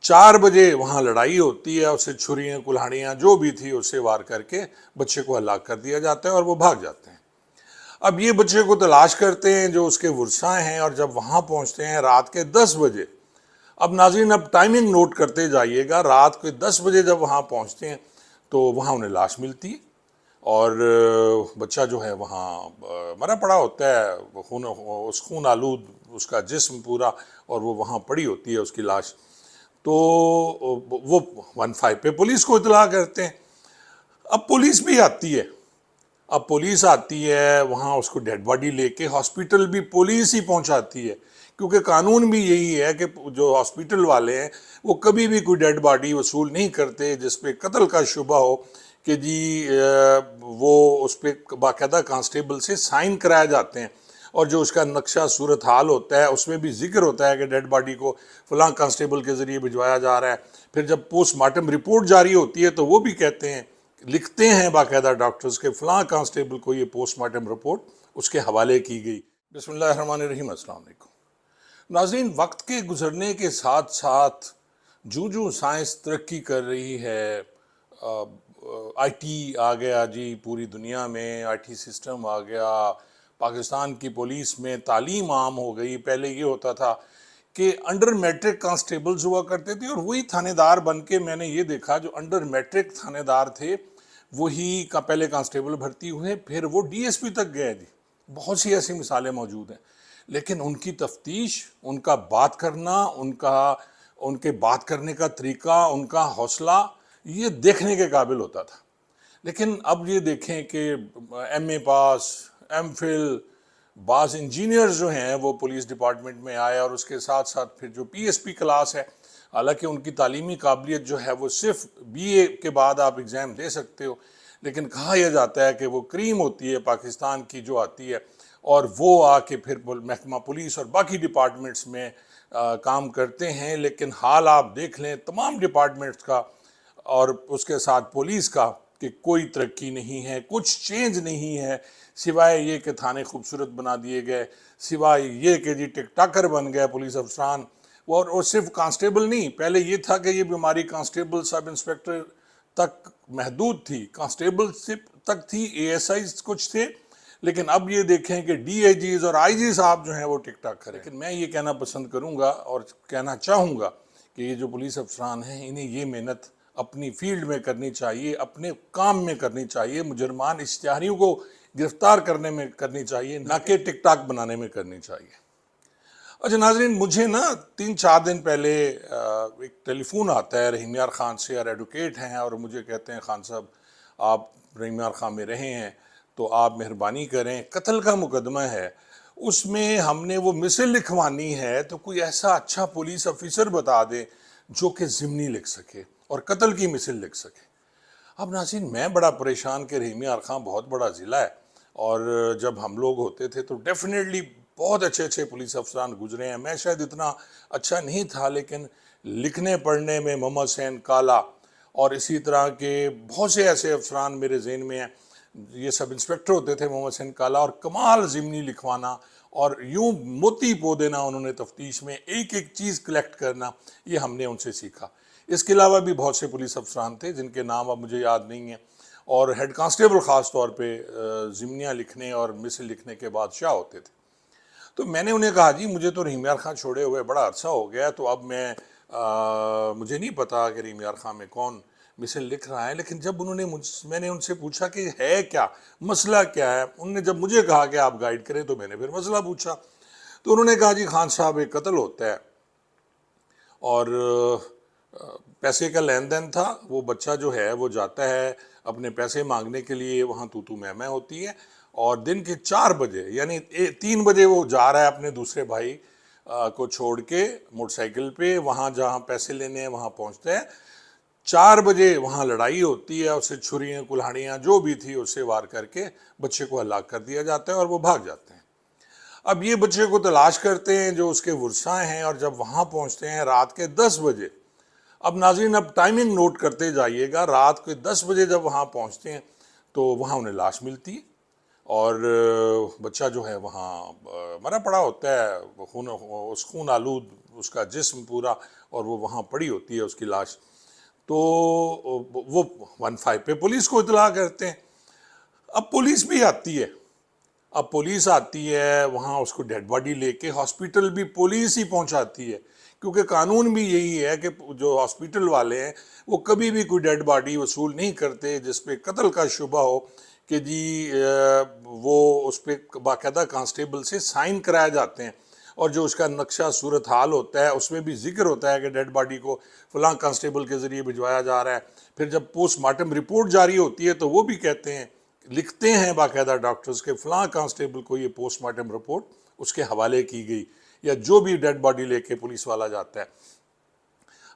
4 बजे वहाँ लड़ाई होती है, उससे छुरियाँ कुल्हाड़ियाँ जो भी थी उससे वार करके बच्चे को हलाक कर दिया जाता है और वो भाग जाते हैं। अब ये बच्चे को तलाश करते हैं जो उसके वर्साएँ हैं, और जब वहाँ पहुँचते हैं रात के 10 बजे। अब नाज़रीन, अब टाइमिंग नोट करते जाइएगा, रात के 10 बजे जब वहाँ पहुँचते हैं तो वहाँ उन्हें लाश मिलती है, और बच्चा जो है वहाँ मरा पड़ा होता है, उस खून आलूद उसका जिस्म पूरा, और वो वहाँ पड़ी होती है उसकी लाश। तो वो 15 पे पुलिस को इतला करते हैं। अब पुलिस भी आती है, अब पुलिस आती है वहाँ, उसको डेड बॉडी लेके हॉस्पिटल भी पुलिस ही पहुँचाती है, क्योंकि कानून भी यही है कि जो हॉस्पिटल वाले हैं वो कभी भी कोई डेड बॉडी वसूल नहीं करते जिस पे कत्ल का शुबा हो, कि जी वो उस पर बाकायदा कांस्टेबल से साइन कराए जाते हैं, और जो उसका नक्शा सूरत हाल होता है उसमें भी जिक्र होता है कि डेड बॉडी को फलां कांस्टेबल के ज़रिए भिजवाया जा रहा है। फिर जब पोस्टमार्टम रिपोर्ट जारी होती है तो वो भी कहते हैं, लिखते हैं बाकायदा डॉक्टर्स के, फलां कांस्टेबल को ये पोस्टमार्टम रिपोर्ट उसके हवाले की गई। बिस्मिल्लाहिर्रहमानिर्रहीम, अस्सलाम वालेकुम नाज़रीन। वक्त के गुजरने के साथ साथ जूं जूं साइंस तरक्की कर रही है, आईटी आ गया जी, पूरी दुनिया में आईटी सिस्टम आ गया, पाकिस्तान की पुलिस में तालीम आम हो गई। पहले ये होता था कि अंडर मैट्रिक कांस्टेबल्स हुआ करते थे, और वही थानेदार बन के मैंने ये देखा जो अंडर मैट्रिक थानेदार थे वही का पहले कांस्टेबल भर्ती हुए, फिर वो डीएसपी तक गए जी। बहुत सी ऐसी मिसालें मौजूद हैं, लेकिन उनकी तफ्तीश, उनका बात करना, उनके बात करने का तरीका, उनका हौसला, ये देखने के काबिल होता था। लेकिन अब ये देखें कि एमए पास, एमफिल, बास इंजीनियर्स जो हैं वो पुलिस डिपार्टमेंट में आए, और उसके साथ साथ फिर जो पीएसपी क्लास है, हालांकि उनकी तालीमी काबिलियत जो है वो सिर्फ बीए के बाद आप एग्ज़ाम दे सकते हो, लेकिन कहा यह जाता है कि वो क्रीम होती है पाकिस्तान की जो आती है, और वो आके फिर महकमा पुलिस और बाकी डिपार्टमेंट्स में काम करते हैं। लेकिन हाल आप देख लें तमाम डिपार्टमेंट्स का और उसके साथ पुलिस का, कि कोई तरक्की नहीं है, कुछ चेंज नहीं है, सिवाय ये कि थाने खूबसूरत बना दिए गए, सिवाय ये कि जी टिकटाकर बन गए पुलिस अफसरान। और सिर्फ कांस्टेबल नहीं, पहले ये था कि ये बीमारी कांस्टेबल सब इंस्पेक्टर तक महदूद थी, कांस्टेबलशिप तक थी, एएसआई कुछ थे, लेकिन अब ये देखें कि डीआईजीज और आईजी साहब जो हैं वो टिकटाक करें। लेकिन मैं ये कहना पसंद करूँगा और कहना चाहूँगा कि ये जो पुलिस अफसरान हैं इन्हें ये मेहनत अपनी फील्ड में करनी चाहिए, अपने काम में करनी चाहिए, मुजरमान इश्तिहारियों को गिरफ्तार करने में करनी चाहिए, ना कि टिकटाक बनाने में करनी चाहिए। अच्छा नाजरीन, मुझे ना 3-4 दिन पहले एक टेलीफोन आता है रहीम यार ख़ान से, और एडवोकेट हैं, और मुझे कहते हैं खान साहब आप रहीम यार ख़ान में रहे हैं तो आप मेहरबानी करें, कत्ल का मुकदमा है, उसमें हमने वो मिसल लिखवानी है, तो कोई ऐसा अच्छा पुलिस ऑफिसर बता दें जो कि ज़िमनी लिख सके और कत्ल की मिसल लिख सके। अब नाज़रीन, मैं बड़ा परेशान कि रहीम यार ख़ान बहुत बड़ा ज़िला है, और जब हम लोग होते थे तो डेफिनेटली बहुत अच्छे अच्छे पुलिस अफसरान गुजरे हैं। मैं शायद इतना अच्छा नहीं था, लेकिन लिखने पढ़ने में मोहम्मद हुसैन काला और इसी तरह के बहुत से ऐसे अफसरान मेरे जहन में हैं। ये सब इंस्पेक्टर होते थे मोहम्मद हुसैन काला, और कमाल ज़िमनी लिखवाना और यूं मोती पो देना उन्होंने तफ्तीश में, एक एक चीज़ कलेक्ट करना, ये हमने उनसे सीखा। इसके अलावा भी बहुत से पुलिस अफसरान थे जिनके नाम अब मुझे याद नहीं है, और हेड कांस्टेबल ख़ास तौर पे ज़िमनियाँ लिखने और मिसल लिखने के बादशाह होते थे। तो मैंने उन्हें कहा जी मुझे तो रहीम यार ख़ान छोड़े हुए बड़ा अरसा हो गया, तो अब मुझे नहीं पता कि रहीम यार ख़ान में कौन मिसल लिख रहा है। लेकिन जब मैंने उनसे पूछा कि है क्या, मसला क्या है, उन्होंने जब मुझे कहा कि आप गाइड करें, तो मैंने फिर मसला पूछा। तो उन्होंने कहा जी खान साहब एक कत्ल होता है, और पैसे का लेन देन था, वो बच्चा जो है वो जाता है अपने पैसे मांगने के लिए, वहाँ तू मैं होती है, और दिन के 4 बजे यानी 3 बजे वो जा रहा है अपने दूसरे भाई को छोड़ के मोटरसाइकिल पे, वहाँ जहाँ पैसे लेने हैं वहाँ पहुँचते हैं। 4 बजे वहाँ लड़ाई होती है, उससे छुरियाँ कुल्हाड़ियाँ जो भी थी उससे वार करके बच्चे को हलाक कर दिया जाता है और वो भाग जाते हैं। अब ये बच्चे को तलाश करते हैं जो उसके वर्साएँ हैं, और जब वहाँ पहुँचते हैं रात के 10 बजे। अब नाज़रीन, अब टाइमिंग नोट करते जाइएगा, रात के 10 बजे जब वहाँ पहुँचते हैं तो वहाँ उन्हें लाश मिलती है, और बच्चा जो है वहाँ मरा पड़ा होता है, उस खून आलूद उसका जिस्म पूरा, और वो वहाँ पड़ी होती है उसकी लाश, तो वो 15 पे पुलिस को इतला करते हैं। अब पुलिस भी आती है, अब पुलिस आती है वहाँ, उसको डेड बॉडी लेके हॉस्पिटल भी पुलिस ही पहुँचाती है, क्योंकि कानून भी यही है कि जो हॉस्पिटल वाले हैं वो कभी भी कोई डेड बॉडी वसूल नहीं करते जिस पे कत्ल का शुबा हो कि जी वो उस पर बाकायदा कांस्टेबल से साइन कराए जाते हैं, और जो उसका नक्शा सूरत हाल होता है उसमें भी जिक्र होता है कि डेड बॉडी को फलां कांस्टेबल के ज़रिए भिजवाया जा रहा है। फिर जब पोस्टमार्टम रिपोर्ट जारी होती है तो वो भी कहते हैं, लिखते हैं बाकायदा डॉक्टर्स के फलां कांस्टेबल को ये पोस्टमार्टम रिपोर्ट उसके हवाले की गई, या जो भी डेड बॉडी लेके पुलिस वाला जाता है।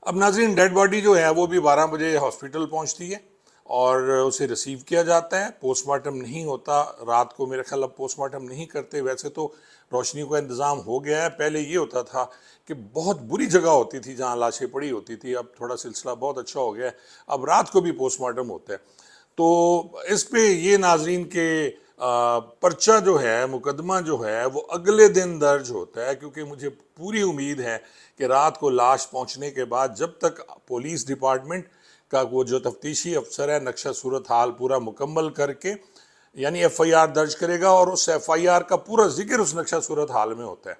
अब नाज़रीन, डेड बॉडी जो है वो भी 12 बजे हॉस्पिटल पहुंचती है और उसे रिसीव किया जाता है। पोस्टमार्टम नहीं होता रात को, मेरे ख्याल अब पोस्टमार्टम नहीं करते, वैसे तो रोशनी का इंतज़ाम हो गया है। पहले ये होता था कि बहुत बुरी जगह होती थी जहाँ लाशें पड़ी होती थी, अब थोड़ा सिलसिला बहुत अच्छा हो गया है, अब रात को भी पोस्टमार्टम होता है। तो इस पे ये नाजरीन के पर्चा जो है, मुकदमा जो है वो अगले दिन दर्ज होता है, क्योंकि मुझे पूरी उम्मीद है कि रात को लाश पहुंचने के बाद जब तक पुलिस डिपार्टमेंट का वो जो तफ्तीशी अफसर है नक्शा सूरत हाल पूरा मुकम्मल करके यानी FIR दर्ज करेगा, और उस FIR का पूरा जिक्र उस नक्शा सूरत हाल में होता है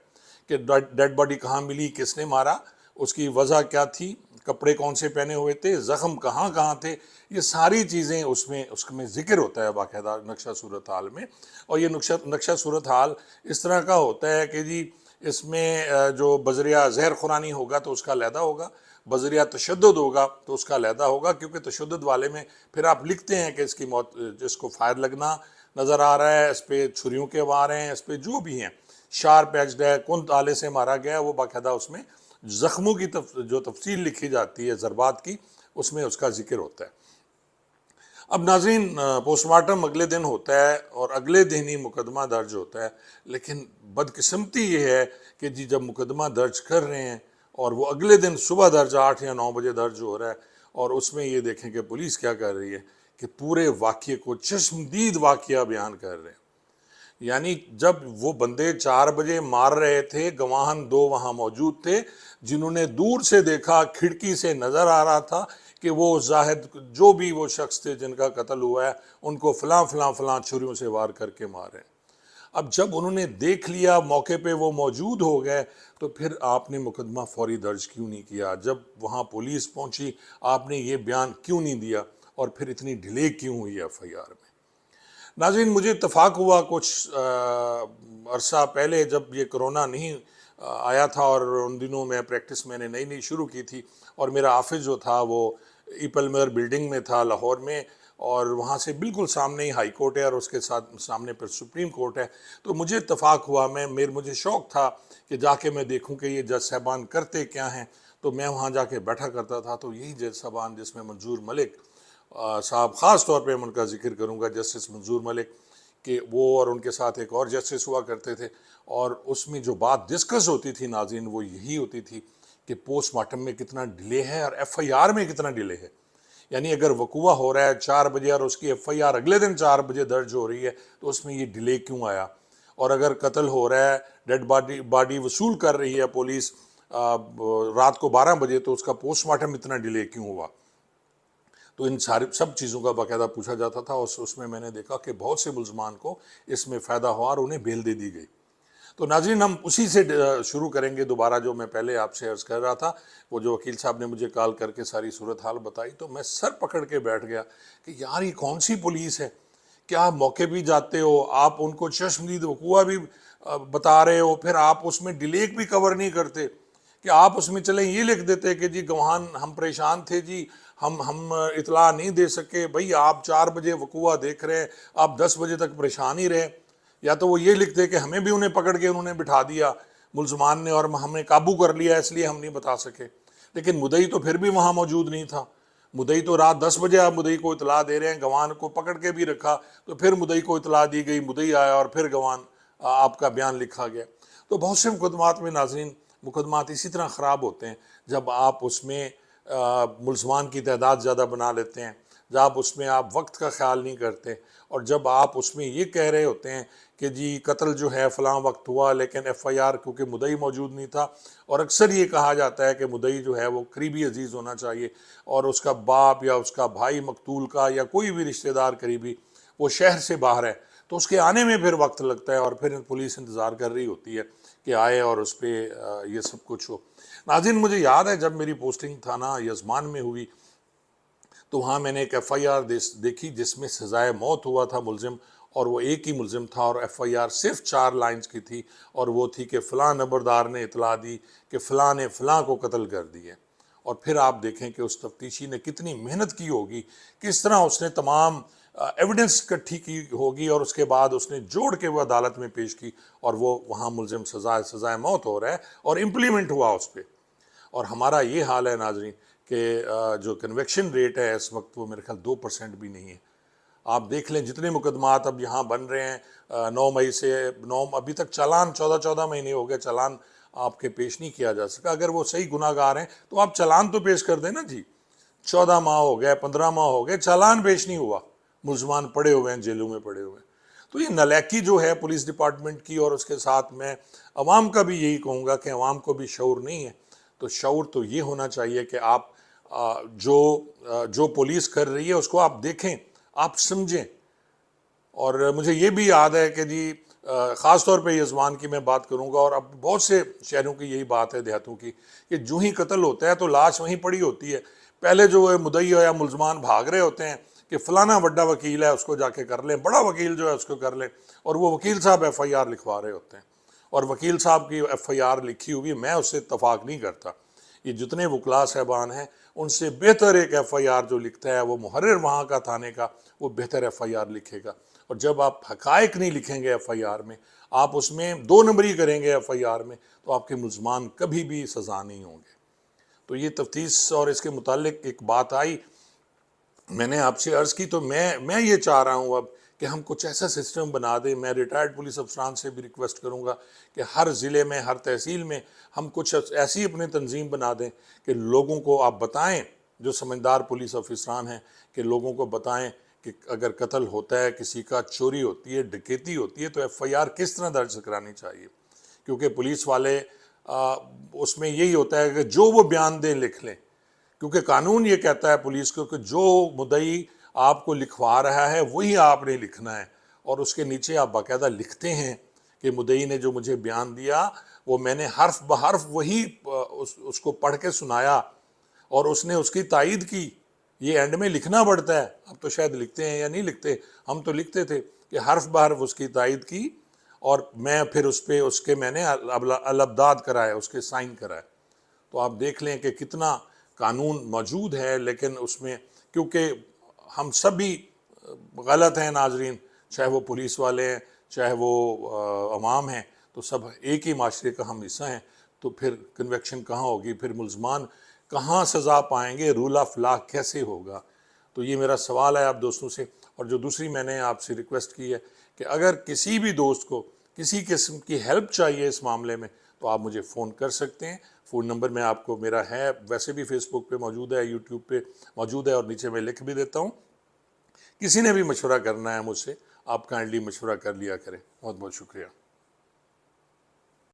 कि डेड बॉडी कहाँ मिली, किसने मारा, उसकी वजह क्या थी, कपड़े कौन से पहने हुए थे, ज़ख्म कहाँ कहाँ थे, ये सारी चीज़ें उसमें जिक्र होता है बाकायदा नक्शा सूरत हाल में। और ये नक्शा सूरत हाल इस तरह का होता है कि जी इसमें जो बजरिया जहर खुरानी होगा तो उसका अलहदा होगा, बजरिया तशद्दुद होगा तो उसका अलहदा होगा, क्योंकि तशद्दुद वाले में फिर आप लिखते हैं कि इसकी मौत, जिसको फायर लगना नज़र आ रहा है, इस पर छुरियों के वार हैं, इस पर जो भी हैं, शार्प एज्ड है, कौन ताले से मारा गया है, वो बाकायदा उसमें ज़ख्मों की जो तफसील लिखी जाती है ज़रबात की, उसमें उसका जिक्र होता है। अब नाज़रीन, पोस्टमार्टम अगले दिन होता है और अगले दिन ही मुकदमा दर्ज होता है, लेकिन बदकिस्मती ये है कि जी जब मुकदमा दर्ज कर रहे हैं और वो अगले दिन सुबह दर्ज 8 या 9 बजे दर्ज हो रहा है, और उसमें ये देखें कि पुलिस क्या कर रही है कि पूरे वाक़ये को चश्मदीद वाक़या बयान कर रहे हैं। यानी जब वो बंदे 4 बजे मार रहे थे, गवाहन 2 वहाँ मौजूद थे जिन्होंने दूर से देखा, खिड़की से नज़र आ रहा था कि वो जाहिद जो भी वो शख्स थे जिनका कत्ल हुआ है उनको फ़लाँ फ़लाँ फ़लाँ छुरियों से वार करके मारे। अब जब उन्होंने देख लिया, मौके पे वो मौजूद हो गए, तो फिर आपने मुकदमा फौरी दर्ज क्यों नहीं किया? जब वहाँ पुलिस पहुँची आपने ये बयान क्यों नहीं दिया, और फिर इतनी डिले क्यों हुई FIR में? नाज़रीन, मुझे इत्तफ़ाक हुआ कुछ अरसा पहले जब ये कोरोना नहीं आया था, और उन दिनों में प्रैक्टिस मैंने नई नई शुरू की थी, और मेरा ऑफिस जो था वो ईपलमेर बिल्डिंग में था लाहौर में, और वहाँ से बिल्कुल सामने ही हाई कोर्ट है और उसके साथ सामने पर सुप्रीम कोर्ट है। तो मुझे इत्तफ़ाक हुआ, मुझे शौक़ था कि जाके मैं देखूँ कि ये जज साहबान करते क्या हैं। तो मैं वहाँ जाके बैठा करता था, तो यही जज साहबान जिसमें मंजूर मलिक साहब, ख़ास तौर पे मैं उनका जिक्र करूँगा, जस्टिस मंजूर मलिक, कि वो और उनके साथ एक और जस्टिस हुआ करते थे, और उसमें जो बात डिस्कस होती थी नाज़रीन वो यही होती थी कि पोस्टमार्टम में कितना डिले है और FIR में कितना डिले है। यानी अगर वकूआ हो रहा है 4 बजे और उसकी FIR अगले दिन 4 बजे दर्ज हो रही है, तो उसमें ये डिले क्यों आया? और अगर कत्ल हो रहा है, डेड बॉडी वसूल कर रही है पुलिस रात को 12 बजे, तो उसका पोस्टमार्टम इतना डिले क्यों हुआ? तो इन सारी सब चीज़ों का बाकायदा पूछा जाता था, और उसमें मैंने देखा कि बहुत से मुल्ज़मान को इसमें फ़ायदा हुआ और उन्हें बेल दे दी गई। तो नाज़रीन, हम उसी से शुरू करेंगे दोबारा, जो मैं पहले आपसे अर्ज़ कर रहा था। वो जो वकील साहब ने मुझे कॉल करके सारी सूरत हाल बताई, तो मैं सर पकड़ के बैठ गया कि यार ये कौन सी पुलिस है? क्या आप मौके भी जाते हो, आप उनको चश्मदीद वकूआ भी बता रहे हो, फिर आप उसमें डिले भी कवर नहीं करते कि आप उसमें चलें ये लिख देते कि जी गवाहान हम परेशान थे जी, हम इतला नहीं दे सके। भाई आप 4 बजे वकूआ देख रहे हैं, आप 10 बजे तक परेशान ही रहे। या तो वो ये लिखते कि हमें भी उन्हें पकड़ के उन्होंने बिठा दिया मुल्ज़मान ने और हमें काबू कर लिया इसलिए हम नहीं बता सके। लेकिन मुदई तो फिर भी वहाँ मौजूद नहीं था। मुदई तो रात 10 बजे आप मुदई को इतला दे रहे हैं, गवान को पकड़ के भी रखा, तो फिर मुदई को इतला दी गई, मुदई आया और फिर गवान आपका बयान लिखा गया। तो बहुत से मुकदमात में नाज़रीन, मुकदमात इसी तरह ख़राब होते हैं जब आप उसमें मुल्ज़मान की तादाद ज़्यादा बना लेते हैं, जब आप उसमें आप वक्त का ख्याल नहीं करते, और जब आप उसमें ये कह रहे होते हैं कि जी कत्ल जो है फ़लाँ वक्त हुआ, लेकिन एफ़आईआर क्योंकि मुद्दई मौजूद नहीं था, और अक्सर ये कहा जाता है कि मुद्दई जो है वो करीबी अजीज़ होना चाहिए, और उसका बाप या उसका भाई मकतूल का या कोई भी रिश्तेदार करीबी वो शहर से बाहर है, तो उसके आने में फिर वक्त लगता है, और फिर पुलिस इंतज़ार कर रही होती है कि आए और उस पर ये सब कुछ हो। नाज़रीन, मुझे याद है जब मेरी पोस्टिंग थाना यज़मान में हुई तो वहाँ मैंने एक एफ़आईआर देखी जिसमें सज़ाए मौत हुआ था मुलजिम, और वो एक ही मुलजिम था, और एफ़आईआर सिर्फ 4 लाइन्स की थी, और वो थी कि फ़लाँ नंबरदार ने इतला दी कि फ़लाँ ने फ़लाँ को कत्ल कर दिया। और फिर आप देखें कि उस तफ्तीशी ने कितनी मेहनत की होगी, किस तरह उसने तमाम एविडेंस इकट्ठी की होगी, और उसके बाद उसने जोड़ के वो अदालत में पेश की, और वो वहाँ मुलजिम सज़ाए मौत हो रहा है और इम्प्लीमेंट हुआ उस पर। और हमारा ये हाल है नाजरीन कि जो कन्वेक्शन रेट है इस वक्त वो मेरे ख्याल 2% भी नहीं है। आप देख लें जितने मुकदमात अब यहाँ बन रहे हैं 9 मई से 9 अभी तक चालान 14 महीने हो गए, चालान आपके पेश नहीं किया जा सका। अगर वो सही गुनाहगार हैं तो आप चालान तो पेश कर दें ना जी। 14 माह हो गए, 15 माह हो गए, चालान पेश नहीं हुआ, मुलजमान पड़े हुए हैं, जेलों में पड़े हुए हैं। तो ये नालायकी जो है पुलिस डिपार्टमेंट की, और उसके साथ मैं अवाम का भी यही कहूँगा कि अवाम को भी शऊर नहीं है। तो शऊर तो ये होना चाहिए कि आप जो पुलिस कर रही है उसको आप देखें, आप समझें। और मुझे ये भी याद है कि जी ख़ास तौर पे यज़मान की मैं बात करूँगा, और अब बहुत से शहरों की यही बात है देहातों की, कि जो ही कत्ल होता है तो लाश वहीं पड़ी होती है। पहले जो है मुद्दई या मुलजमान भाग रहे होते हैं कि फ़लाना बड़ा वकील है उसको जाके कर लें, बड़ा वकील जो है उसको कर लें, और वो वकील साहब एफ़आईआर लिखवा रहे होते हैं। और वकील साहब की एफ़आईआर लिखी हुई, मैं उससे इत्तफाक नहीं करता। ये जितने वकला साहबान हैं उनसे बेहतर एक एफ़आईआर जो लिखता है वो मुहर्रिर वहाँ का थाने का, वो बेहतर एफ़आईआर लिखेगा। और जब आप हक़ाइक़ नहीं लिखेंगे एफ़आईआर में, आप उसमें 2 नंबरी करेंगे एफ़आईआर में, तो आपके मुलज़मान कभी भी सज़ा नहीं होंगे। तो ये तफ्तीश और इसके मुतालिक एक बात आई, मैंने आपसे अर्ज़ की, तो मैं ये चाह रहा हूँ अब कि हम कुछ ऐसा सिस्टम बना दें। मैं रिटायर्ड पुलिस अफसरान से भी रिक्वेस्ट करूँगा कि हर ज़िले में, हर तहसील में हम कुछ ऐसी अपनी तंजीम बना दें कि लोगों को आप बताएं, जो समझदार पुलिस अफसरान हैं, कि लोगों को बताएं कि अगर कत्ल होता है, किसी का चोरी होती है, डकैती होती है, तो एफ़आईआर किस तरह दर्ज करानी चाहिए। क्योंकि पुलिस वाले उसमें यही होता है कि जो वो बयान दें लिख लें, क्योंकि कानून ये कहता है पुलिस को कि जो मुद्दई आपको लिखवा रहा है वही आपने लिखना है, और उसके नीचे आप बाकायदा लिखते हैं कि मुद्दई ने जो मुझे बयान दिया वो मैंने हर्फ ब हर्फ वही उसको पढ़ के सुनाया, और उसने उसकी तायद की। ये एंड में लिखना पड़ता है, अब तो शायद लिखते हैं या नहीं लिखते, हम तो लिखते थे कि हर्फ ब हर्फ उसकी तायद की, और मैं फिर उस पर उसके मैंने अलअबदाद कराए, उसके साइन कराए। तो आप देख लें कि कितना कानून मौजूद है, लेकिन उसमें क्योंकि हम सभी गलत हैं नाजरीन, चाहे वो पुलिस वाले हैं, चाहे वो अवाम हैं, तो सब एक ही माशरे का हम हिस्सा हैं। तो फिर कन्वेक्शन कहाँ होगी, फिर मुलजमान कहाँ सज़ा पाएंगे, रूल ऑफ लॉ कैसे होगा। तो ये मेरा सवाल है आप दोस्तों से। और जो दूसरी मैंने आपसे रिक्वेस्ट की है कि अगर किसी भी दोस्त को किसी किस्म की हेल्प चाहिए इस मामले में, तो आप मुझे फ़ोन कर सकते हैं। फ़ोन नंबर मैं आपको मेरा है, वैसे भी फेसबुक पे मौजूद है, यूट्यूब पे मौजूद है, और नीचे मैं लिख भी देता हूँ। किसी ने भी मशवरा करना है मुझसे, आप काइंडली मशवरा कर लिया करें। बहुत बहुत शुक्रिया।